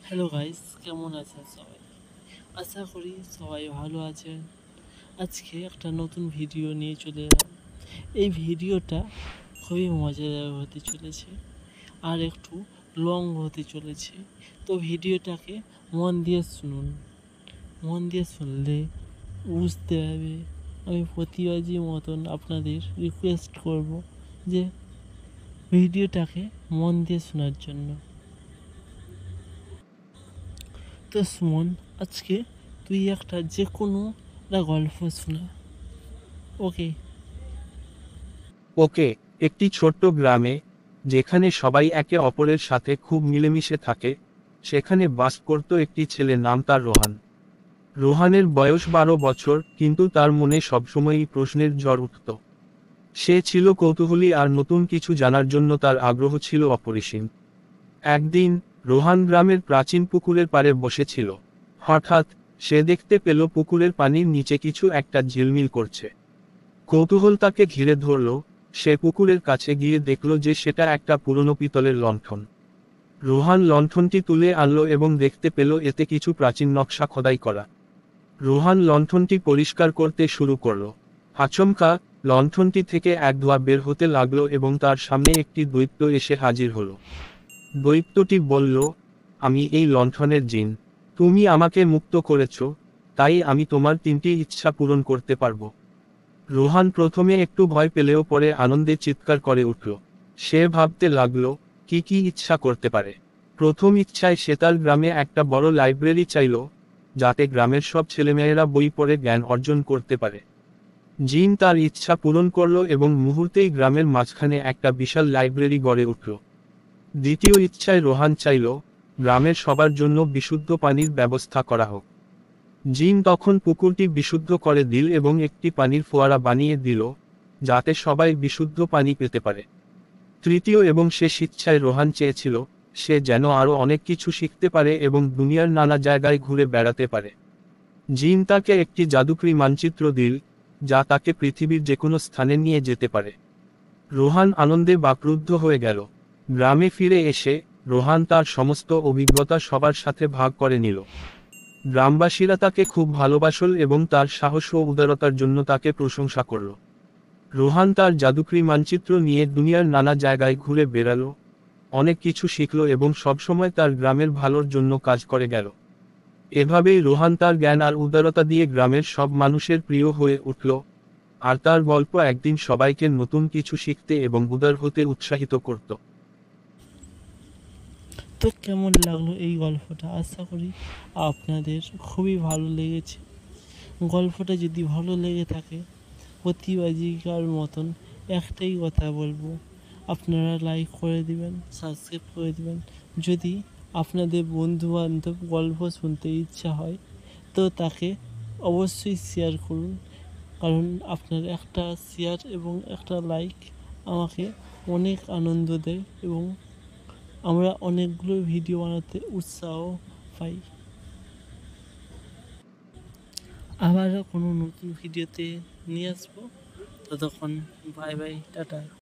Hello guys, কেমন আছেন সবাই? আশা করি সবাই ভালো আছেন। আজকে একটা নতুন ভিডিও নিয়ে চলে এলাম। এই ভিডিওটা খুবই মজাদার হতে চলেছে আর একটু লং হতে চলেছে। তো ভিডিওটাকে মন দিয়ে শুনুন। মন দিয়ে শুনলে বুঝতে হবে। আমি প্রতিবাদী মতন আপনাদের রিকোয়েস্ট করব যে ভিডিওটাকে মন দিয়ে শোনার জন্য। তো সুমন, আজকে তুই একটা যে কোনো একটা গল্প শোনা। ওকে। ওকে। একটি ছোট্ট গ্রামে, যেখানে সবাই একে অপরের সাথে খুব মিলেমিশে থাকে, সেখানে বাস করত একটি ছেলে, নাম তার রোহান। রোহানের বয়স 12 বছর, কিন্তু তার মনে সবসময়ই প্রশ্নের ঝড় উঠত। সে ছিল কৌতূহলী আর নতুন কিছু জানার জন্য তার আগ্রহ ছিল অপরিসীম। একদিন রোহান গ্রামের প্রাচীন পুকুরের পাড়ে বসেছিল। হঠাৎ সে দেখতে পেল পুকুরের পানির নিচে কিছু একটা ঝিলমিল করছে। কৌতূহল তাকে ঘিরে ধরল। সে পুকুরের কাছে গিয়ে দেখল যে সেটা একটা পুরনো পিতলের লণ্ঠন। রোহান লণ্ঠনটি তুলে আনলো এবং দেখতে পেল এতে কিছু প্রাচীন নকশা খোদাই করা। রোহান লণ্ঠনটি পরিষ্কার করতে শুরু করলো। আচমকা লণ্ঠনটি থেকে এক ধোঁয়া বের হতে লাগলো এবং তার সামনে একটি দৈত্য এসে হাজির হলো। দৈত্যটি বলল, আমি এই লণ্ঠনের জিন। তুমি আমাকে মুক্ত করেছ, তাই আমি তোমার 3টি ইচ্ছা পূরণ করতে পারবো। রোহান প্রথমে একটু ভয় পেলেও পরে আনন্দে চিৎকার করে উঠল। সে ভাবতে লাগলো, কি কি ইচ্ছা করতে পারে। প্রথম ইচ্ছায় সে তার গ্রামে একটা বড় লাইব্রেরি চাইল, যাতে গ্রামের সব ছেলেমেয়েরা বই পড়ে জ্ঞান অর্জন করতে পারে। জিন তার ইচ্ছা পূরণ করলো এবং মুহূর্তেই গ্রামের মাঝখানে একটা বিশাল লাইব্রেরি গড়ে উঠল। দ্বিতীয় ইচ্ছায় রোহান চাইল, গ্রামের সবার জন্য বিশুদ্ধ পানির ব্যবস্থা করা হোক। জিন তখন পুকুরটি বিশুদ্ধ করে দিল এবং একটি পানির ফোয়ারা বানিয়ে দিল, যাতে সবাই বিশুদ্ধ পানি পেতে পারে। তৃতীয় এবং শেষ ইচ্ছায় রোহান চেয়েছিল, সে যেন আরও অনেক কিছু শিখতে পারে এবং দুনিয়ার নানা জায়গায় ঘুরে বেড়াতে পারে। জিন তাকে একটি জাদুকরি মানচিত্র দিল, যা তাকে পৃথিবীর যে কোনো স্থানে নিয়ে যেতে পারে। রোহান আনন্দে বাকরুদ্ধ হয়ে গেল। গ্রামে ফিরে এসে রোহান তার সমস্ত অভিজ্ঞতা সবার সাথে ভাগ করে নিল। গ্রামবাসীরা তাকে খুব ভালোবাসল এবং তার সাহস ও উদারতার জন্য তাকে প্রশংসা করল। রোহান তার জাদুকরি মানচিত্র নিয়ে দুনিয়ার নানা জায়গায় ঘুরে বেড়ালো, অনেক কিছু শিখল এবং সবসময় তার গ্রামের ভালোর জন্য কাজ করে গেল। এভাবেই রোহান তার জ্ঞান আর উদারতা দিয়ে গ্রামের সব মানুষের প্রিয় হয়ে উঠল, আর তার গল্প একদিন সবাইকে নতুন কিছু শিখতে এবং উদার হতে উৎসাহিত করত। তো কেমন লাগলো এই গল্পটা? আশা করি আপনাদের খুবই ভালো লেগেছে। গল্পটা যদি ভালো লেগে থাকে, প্রতিবাদিকার মতন একটাই কথা বলবো, আপনারা লাইক করে দিবেন, সাবস্ক্রাইব করে দিবেন। যদি আপনাদের বন্ধু বান্ধব গল্প শুনতে ইচ্ছা হয়, তো তাকে অবশ্যই শেয়ার করুন। কারণ আপনার একটা শেয়ার এবং একটা লাইক আমাকে অনেক আনন্দ দেয় এবং আমরা অনেকগুলো ভিডিও বানাতে উৎসাহ পাই। আবারও কোনো নতুন ভিডিওতে নিয়ে আসবো। ততক্ষণ বাই বাই, টাটা।